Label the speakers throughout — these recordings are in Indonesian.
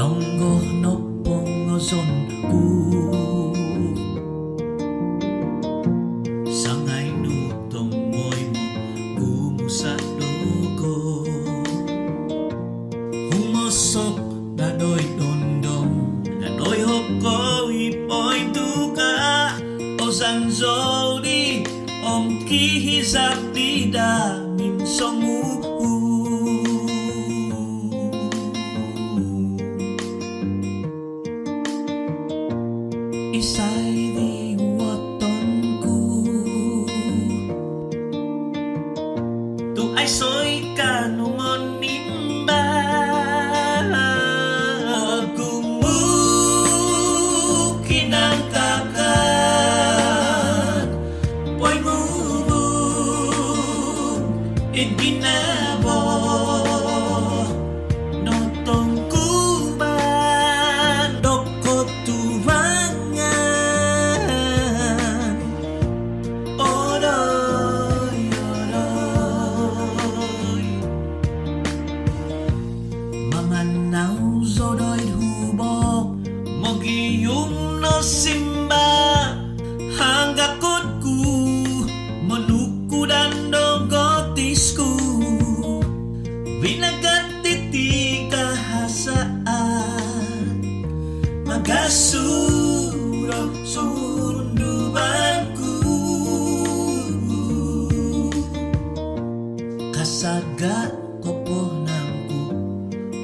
Speaker 1: Nonggo no pongo son ku Sangay nutong moy mo Kumusa dugo Humusok na doy dondong Na doy hoko ipoy tuka O zanzoli Om kihizap di damin somu Isa'y di waton ku Tu ay soy kanungon nimba Gumukin ang kakat Po'y ngubog Iginabo Notong kuban Dokot turangan Odoy, odoy Mamanaw zodoy hubog Mogiyong no simba Hanggakot ku Manukudan no gotisku Winagatiti kahasaan Magasuro surundubanku Kasaga koponangku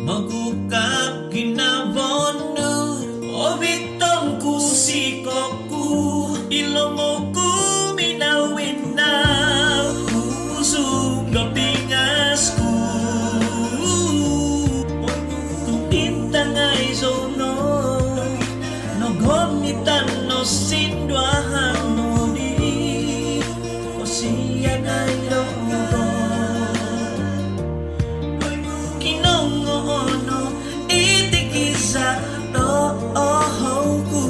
Speaker 1: Magukap ginavono Obitongku sikoku Ilomoku minawinaw Usong gapingasku Tintangay zono Nogomitan no sindwahan no di O siyagay logo Kinongo no itikisa no ohoku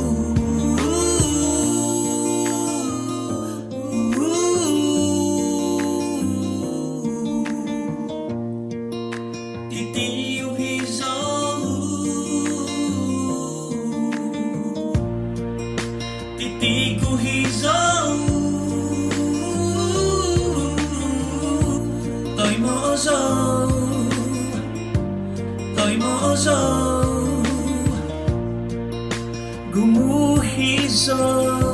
Speaker 1: Titiyuhizo Titikuhizo Toy mozo Toy mozo Gumuhizo